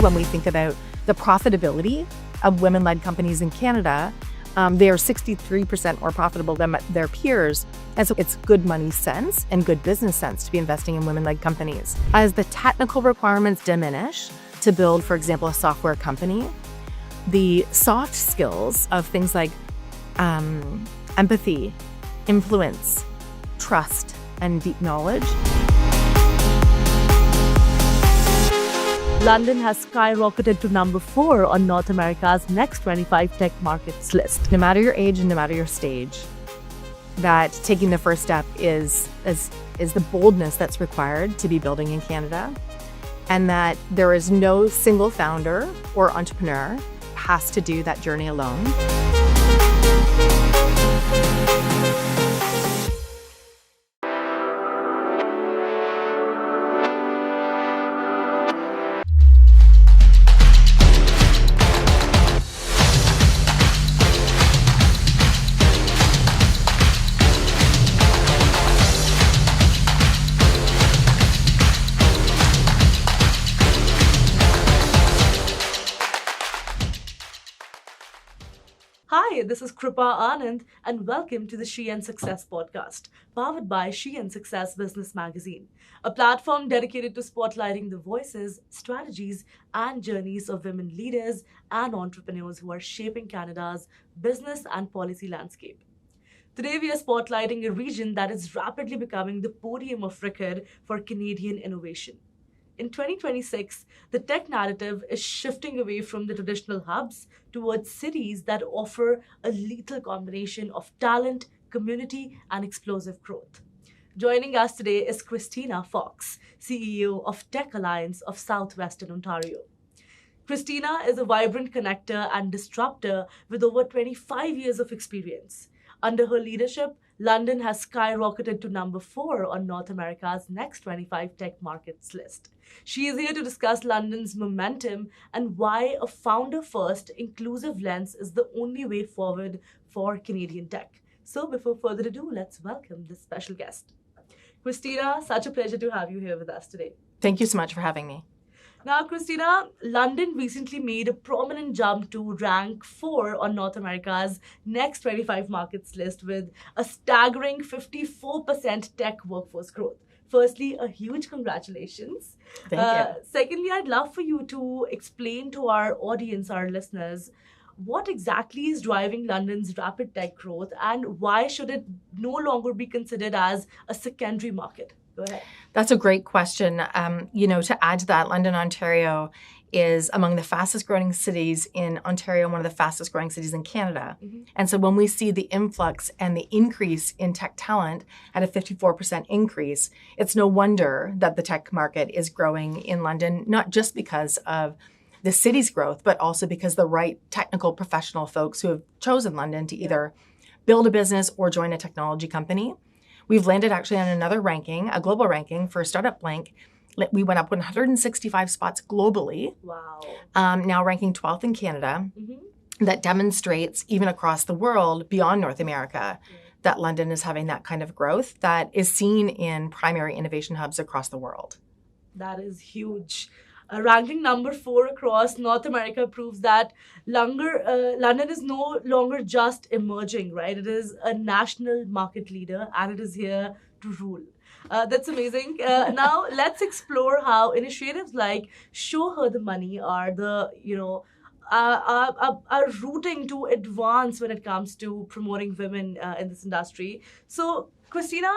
when we think about the profitability of women-led companies in Canada, they are 63% more profitable than their peers. And so it's good money sense and good business sense to be investing in women-led companies. As the technical requirements diminish to build, for example, a software company, the soft skills of things like empathy, influence, trust, and deep knowledge. London has skyrocketed to number 4 on North America's next 25 tech markets list. No matter your age and no matter your stage, that taking the first step is the boldness that's required to be building in Canada, and that there is no single founder or entrepreneur has to do that journey alone. Hi, this is Kripa Anand, and welcome to the She and Success podcast, powered by She and Success Business Magazine, a platform dedicated to spotlighting the voices, strategies, and journeys of women leaders and entrepreneurs who are shaping Canada's business and policy landscape. Today, we are spotlighting a region that is rapidly becoming the podium of record for Canadian innovation. In 2026, the tech narrative is shifting away from the traditional hubs towards cities that offer a lethal combination of talent, community, and explosive growth. Joining us today is Christina Fox, CEO of TechAlliance of Southwestern Ontario. Christina is a vibrant connector and disruptor with over 25 years of experience. Under her leadership, London has skyrocketed to number 4 on North America's next 25 tech markets list. She is here to discuss London's momentum and why a founder-first, inclusive lens is the only way forward for Canadian tech. So before further ado, let's welcome this special guest. Christina, such a pleasure to have you here with us today. Thank you so much for having me. Now, Christina, London recently made a prominent jump to rank 4 on North America's next 25 markets list with a staggering 54% tech workforce growth. Firstly, a huge congratulations. Thank you. Secondly, I'd love for you to explain to our audience, our listeners, what exactly is driving London's rapid tech growth and why should it no longer be considered as a secondary market? Go ahead. That's a great question. To add to that, London, Ontario is among the fastest growing cities in Ontario, one of the fastest growing cities in Canada. Mm-hmm. And so when we see the influx and the increase in tech talent at a 54% increase, it's no wonder that the tech market is growing in London, not just because of the city's growth, but also because the right technical professional folks who have chosen London to either build a business or join a technology company. We've landed actually on another ranking, a global ranking for Startup Blank. We went up 165 spots globally. Wow. Now ranking 12th in Canada. Mm-hmm. That demonstrates, even across the world, beyond North America, that London is having that kind of growth that is seen in primary innovation hubs across the world. That is huge. Ranking number 4 across North America proves that London is no longer just emerging, right? It is a national market leader and it is here to rule. That's amazing. Now let's explore how initiatives like Show Her the Money are are rooting to advance when it comes to promoting women in this industry. So, Christina,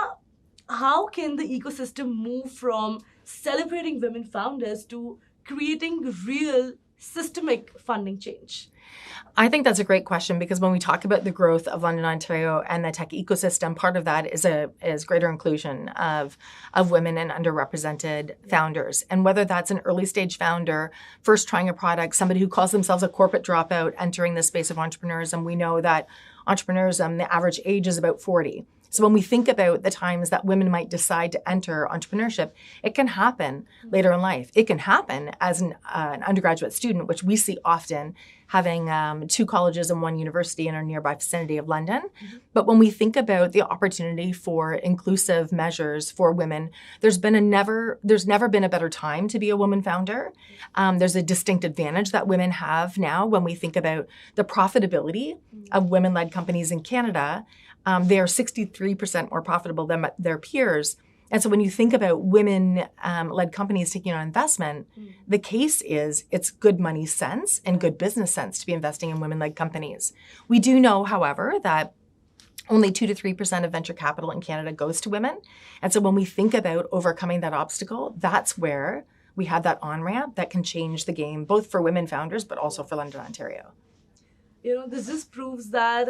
how can the ecosystem move from celebrating women founders to creating real systemic funding change? I think that's a great question because when we talk about the growth of London, Ontario and the tech ecosystem, part of that is greater inclusion of women and underrepresented founders. And whether that's an early stage founder, first trying a product, somebody who calls themselves a corporate dropout entering the space of entrepreneurism, we know that entrepreneurism, the average age is about 40. So when we think about the times that women might decide to enter entrepreneurship, it can happen later in life. It can happen as an undergraduate student, which we see often, having 2 colleges and 1 university in our nearby vicinity of London. But when we think about the opportunity for inclusive measures for women, there's never been a better time to be a woman founder. There's a distinct advantage that women have now when we think about the profitability of women-led companies in Canada. They are 63% more profitable than their peers. And so when you think about women-led companies taking on investment, the case is it's good money sense and good business sense to be investing in women-led companies. We do know, however, that only 2 to 3% of venture capital in Canada goes to women. And so when we think about overcoming that obstacle, that's where we have that on-ramp that can change the game, both for women founders, but also for London, Ontario. This just proves that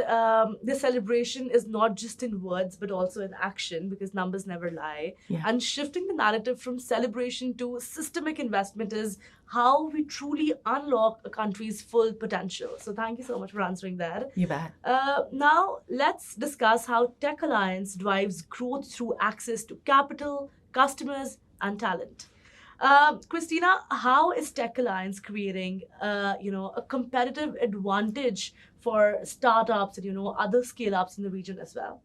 the celebration is not just in words, but also in action, because numbers never lie. Yeah. And shifting the narrative from celebration to systemic investment is how we truly unlock a country's full potential. So thank you so much for answering that. You bet. Now, let's discuss how Tech Alliance drives growth through access to capital, customers, and talent. Christina, how is Tech Alliance creating, a competitive advantage for startups and, other scale-ups in the region as well?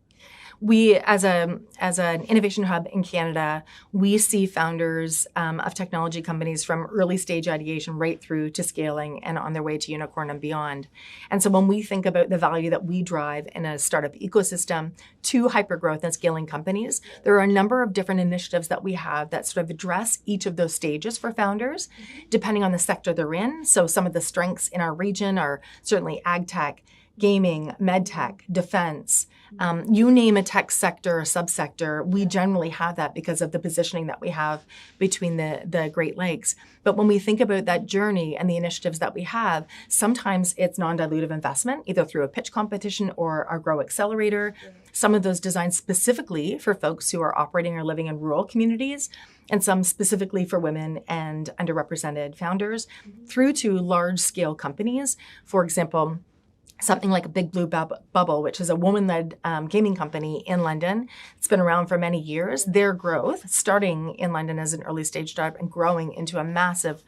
We, as an innovation hub in Canada, we see founders of technology companies from early stage ideation right through to scaling and on their way to unicorn and beyond. And so when we think about the value that we drive in a startup ecosystem to hypergrowth and scaling companies, there are a number of different initiatives that we have that sort of address each of those stages for founders, depending on the sector they're in. So some of the strengths in our region are certainly ag tech, gaming, med tech, defense. You name a tech sector or subsector, we generally have that because of the positioning that we have between the Great Lakes. But when we think about that journey and the initiatives that we have, sometimes it's non-dilutive investment, either through a pitch competition or our Grow Accelerator. Some of those designed specifically for folks who are operating or living in rural communities, and some specifically for women and underrepresented founders, through to large-scale companies. For example, something like a Big Blue Bubble, which is a woman-led gaming company in London. It's been around for many years. Their growth, starting in London as an early stage startup and growing into a massive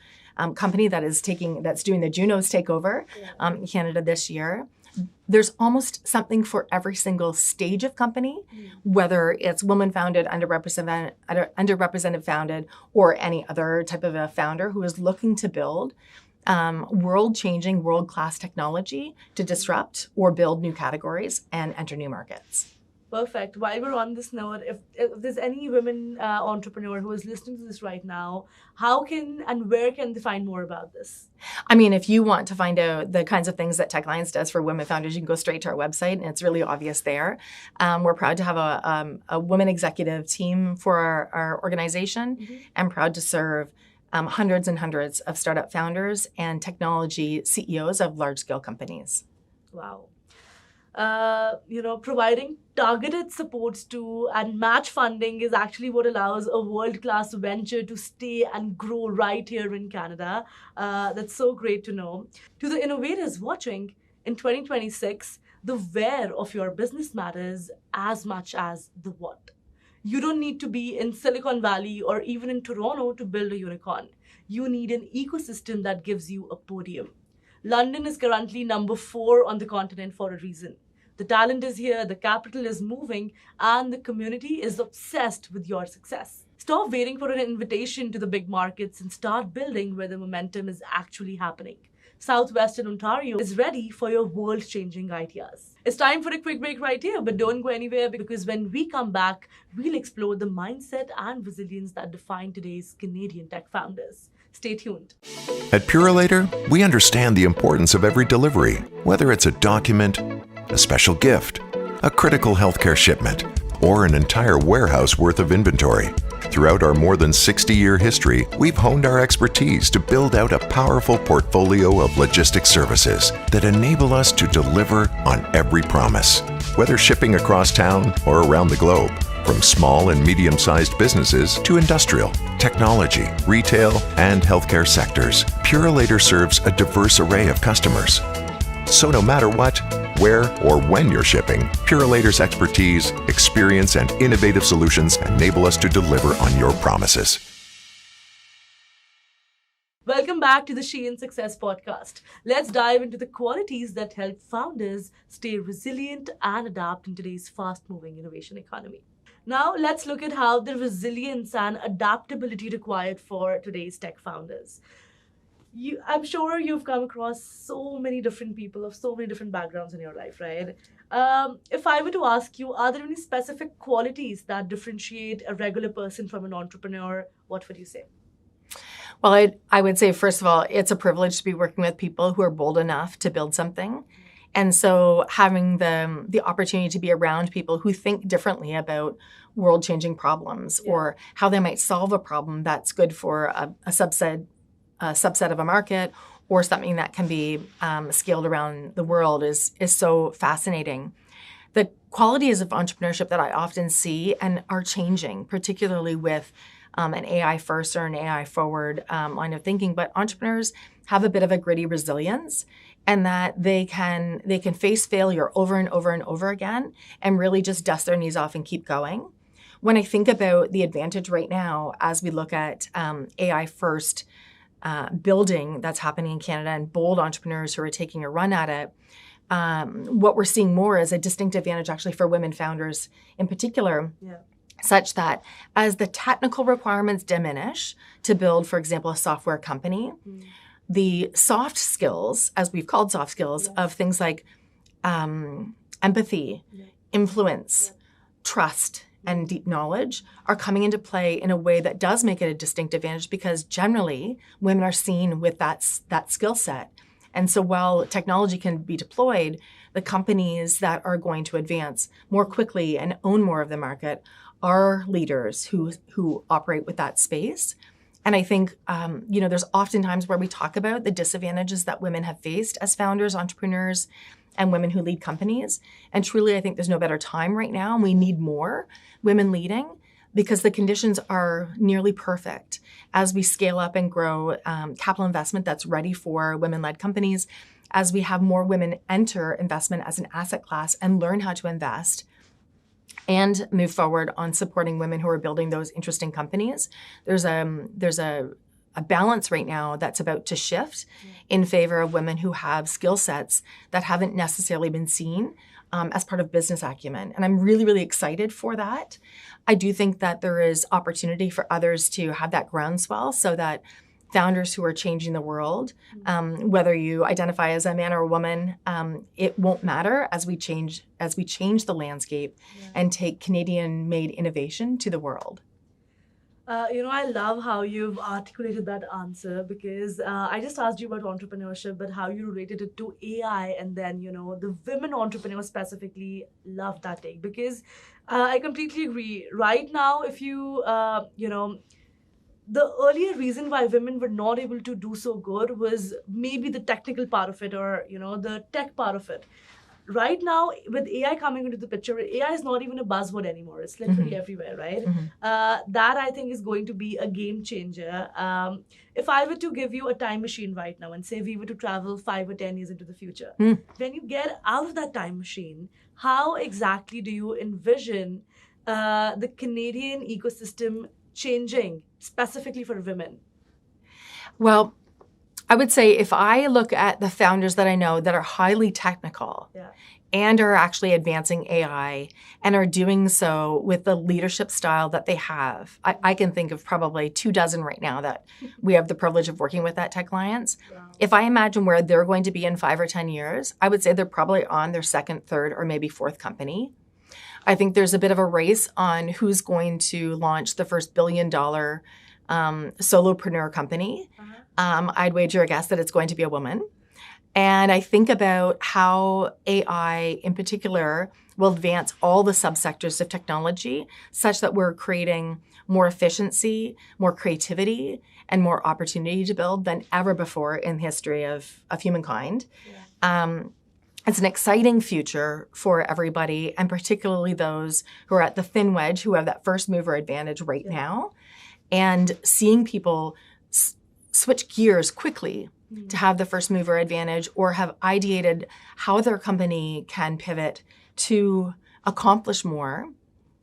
company that's doing the Junos takeover in Canada this year. There's almost something for every single stage of company, whether it's woman-founded, underrepresented founded, or any other type of a founder who is looking to build world-changing, world-class technology to disrupt or build new categories and enter new markets. Perfect. While we're on this note, if there's any women entrepreneur who is listening to this right now, how can and where can they find more about this? I mean, if you want to find out the kinds of things that Tech Alliance does for women founders, you can go straight to our website, and it's really obvious there. We're proud to have a women executive team for our organization, and proud to serve hundreds and hundreds of startup founders and technology CEOs of large-scale companies. Wow. Providing targeted supports to and match funding is actually what allows a world-class venture to stay and grow right here in Canada. That's so great to know. To the innovators watching, in 2026, the where of your business matters as much as the what. You don't need to be in Silicon Valley or even in Toronto to build a unicorn. You need an ecosystem that gives you a podium. London is currently number 4 on the continent for a reason. The talent is here, the capital is moving, and the community is obsessed with your success. Stop waiting for an invitation to the big markets and start building where the momentum is actually happening. Southwestern Ontario is ready for your world-changing ideas. It's time for a quick break right here, but don't go anywhere, because when we come back, we'll explore the mindset and resilience that define today's Canadian tech founders. Stay tuned. At Purolator, we understand the importance of every delivery, whether it's a document, a special gift, a critical healthcare shipment, or an entire warehouse worth of inventory. Throughout our more than 60-year history, we've honed our expertise to build out a powerful portfolio of logistics services that enable us to deliver on every promise. Whether shipping across town or around the globe, from small and medium-sized businesses to industrial, technology, retail, and healthcare sectors, Purolator serves a diverse array of customers. So no matter what, where or when you're shipping, Purolator's expertise, experience, and innovative solutions enable us to deliver on your promises. Welcome back to the She in Success podcast. Let's dive into the qualities that help founders stay resilient and adapt in today's fast-moving innovation economy. Now, let's look at how the resilience and adaptability required for today's tech founders. I'm sure you've come across so many different people of so many different backgrounds in your life, right? If I were to ask you, are there any specific qualities that differentiate a regular person from an entrepreneur? What would you say? Well, I would say, first of all, it's a privilege to be working with people who are bold enough to build something. And so having the opportunity to be around people who think differently about world-changing problems or how they might solve a problem that's good for a subset of a market or something that can be scaled around the world is so fascinating. The qualities of entrepreneurship that I often see and are changing, particularly with an AI first or an AI forward line of thinking, but entrepreneurs have a bit of a gritty resilience, and that they can face failure over and over and over again and really just dust their knees off and keep going. When I think about the advantage right now, as we look at AI first building that's happening in Canada and bold entrepreneurs who are taking a run at it, what we're seeing more is a distinct advantage actually for women founders in particular. Such that as the technical requirements diminish to build, for example, a software company, the soft skills, as we've called soft skills, of things like empathy, influence, trust, and deep knowledge are coming into play in a way that does make it a distinct advantage because generally women are seen with that skill set. And so while technology can be deployed, the companies that are going to advance more quickly and own more of the market are leaders who operate with that space. And I think, there's often times where we talk about the disadvantages that women have faced as founders, entrepreneurs, and women who lead companies. And truly, I think there's no better time right now, and we need more women leading because the conditions are nearly perfect as we scale up and grow capital investment that's ready for women-led companies, as we have more women enter investment as an asset class and learn how to invest and move forward on supporting women who are building those interesting companies. There's a balance right now that's about to shift in favor of women who have skill sets that haven't necessarily been seen as part of business acumen. And I'm really, really excited for that. I do think that there is opportunity for others to have that groundswell so that founders who are changing the world, whether you identify as a man or a woman, it won't matter as we change the landscape and take Canadian-made innovation to the world. I love how you've articulated that answer because I just asked you about entrepreneurship, but how you related it to AI, and then, the women entrepreneurs specifically love that take because I completely agree. Right now, if you, the earlier reason why women were not able to do so good was maybe the technical part of it or, the tech part of it. Right now, with AI coming into the picture, AI is not even a buzzword anymore. It's literally everywhere, right? That, I think, is going to be a game changer. If I were to give you a time machine right now and say we were to travel 5 or 10 years into the future, when you get out of that time machine, how exactly do you envision the Canadian ecosystem changing specifically for women? Well, I would say if I look at the founders that I know that are highly technical and are actually advancing AI and are doing so with the leadership style that they have, I can think of probably 24 right now that we have the privilege of working with at TechAlliance. Wow. If I imagine where they're going to be in 5 or 10 years, I would say they're probably on their second, third, or maybe fourth company. I think there's a bit of a race on who's going to launch the first billion-dollar solopreneur company. I'd wager a guess that it's going to be a woman. And I think about how AI in particular will advance all the subsectors of technology such that we're creating more efficiency, more creativity, and more opportunity to build than ever before in the history of humankind. It's an exciting future for everybody, and particularly those who are at the thin wedge, who have that first mover advantage right now. And seeing people switch gears quickly to have the first mover advantage or have ideated how their company can pivot to accomplish more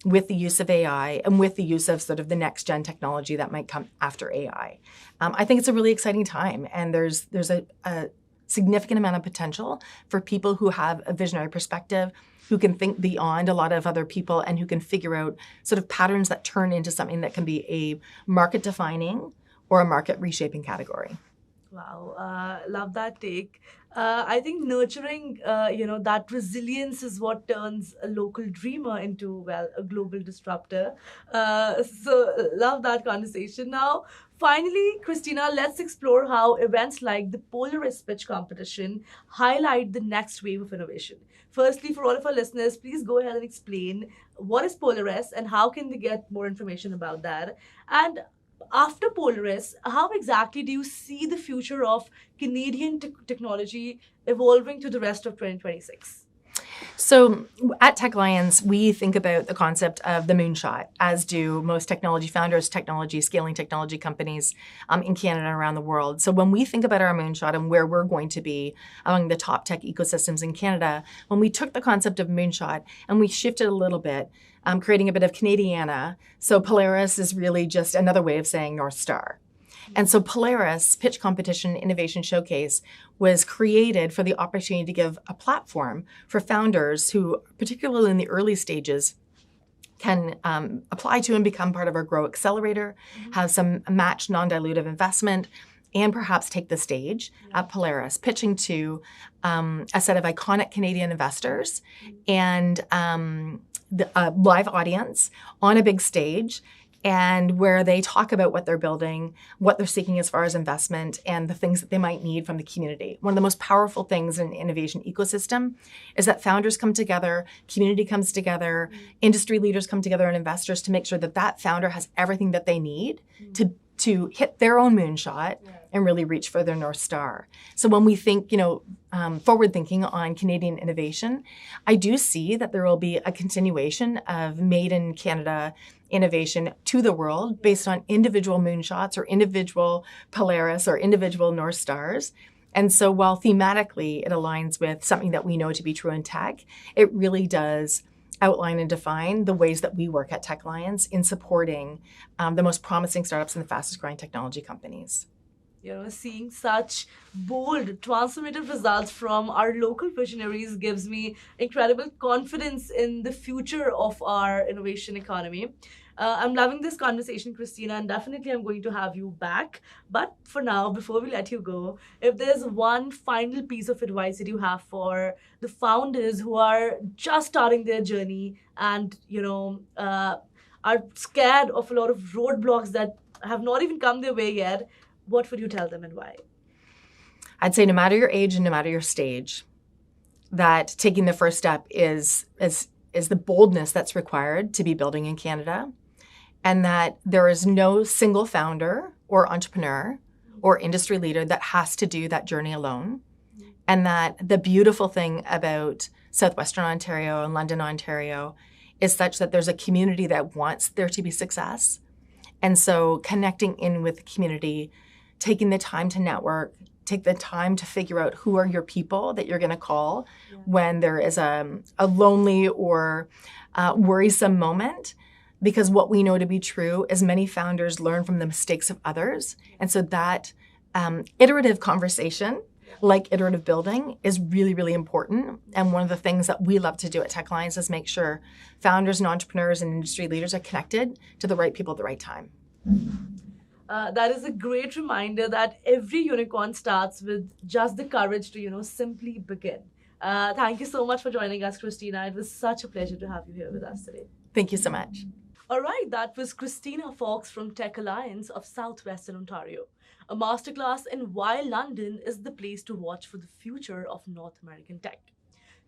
with the use of AI and with the use of sort of the next gen technology that might come after AI. I think it's a really exciting time, and there's a significant amount of potential for people who have a visionary perspective, who can think beyond a lot of other people, and who can figure out sort of patterns that turn into something that can be a market defining or a market reshaping category. Wow, love that take. I think nurturing, that resilience is what turns a local dreamer into, well, a global disruptor. So love that conversation. Now, finally, Christina, let's explore how events like the Polaris Pitch Competition highlight the next wave of innovation. Firstly, for all of our listeners, please go ahead and explain what is Polaris and how can they get more information about that. And after Polaris, how exactly do you see the future of Canadian technology evolving to the rest of 2026? So at TechAlliance, we think about the concept of the moonshot, as do most technology founders, scaling technology companies in Canada and around the world. So when we think about our moonshot and where we're going to be among the top tech ecosystems in Canada, when we took the concept of moonshot and we shifted a little bit, creating a bit of Canadiana, so Polaris is really just another way of saying North Star. And so Polaris Pitch Competition Innovation Showcase was created for the opportunity to give a platform for founders who, particularly in the early stages, can apply to and become part of our Grow Accelerator, have some matched non-dilutive investment, and perhaps take the stage at Polaris, pitching to a set of iconic Canadian investors and the live audience on a big stage, and where they talk about what they're building, what they're seeking as far as investment, and the things that they might need from the community. One of the most powerful things in an innovation ecosystem is that founders come together, community comes together, industry leaders come together, and investors to make sure that that founder has everything that they need to hit their own moonshot and really reach for their North Star. So when we think, forward thinking on Canadian innovation, I do see that there will be a continuation of made in Canada innovation to the world based on individual moonshots or individual Polaris or individual North Stars. And so while thematically it aligns with something that we know to be true in tech, it really does outline and define the ways that we work at TechAlliance in supporting the most promising startups and the fastest growing technology companies. Seeing such bold, transformative results from our local visionaries gives me incredible confidence in the future of our innovation economy. I'm loving this conversation, Christina, and definitely I'm going to have you back. But for now, before we let you go, if there's one final piece of advice that you have for the founders who are just starting their journey and, are scared of a lot of roadblocks that have not even come their way yet, what would you tell them and why? I'd say no matter your age and no matter your stage, that taking the first step is the boldness that's required to be building in Canada, and that there is no single founder or entrepreneur or industry leader that has to do that journey alone, and that the beautiful thing about Southwestern Ontario and London, Ontario is such that there's a community that wants there to be success. And so connecting in with the community, taking the time to network, take the time to figure out who are your people that you're going to call when there is a lonely or worrisome moment. Because what we know to be true is many founders learn from the mistakes of others. And so that iterative conversation, like iterative building, is really, really important. And one of the things that we love to do at TechAlliance is make sure founders and entrepreneurs and industry leaders are connected to the right people at the right time. That is a great reminder that every unicorn starts with just the courage to, simply begin. Thank you so much for joining us, Christina. It was such a pleasure to have you here with us today. Thank you so much. All right, that was Christina Fox from TechAlliance of Southwestern Ontario, a masterclass in why London is the place to watch for the future of North American tech.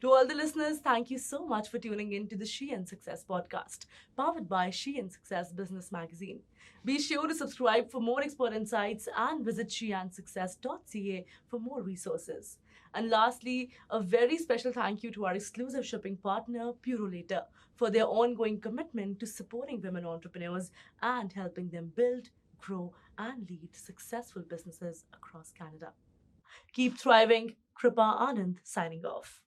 To all the listeners, thank you so much for tuning in to the She and Success podcast, powered by She and Success Business Magazine. Be sure to subscribe for more expert insights and visit sheandsuccess.ca for more resources. And lastly, a very special thank you to our exclusive shipping partner, Purolator, for their ongoing commitment to supporting women entrepreneurs and helping them build, grow, and lead successful businesses across Canada. Keep thriving. Kripa Anand signing off.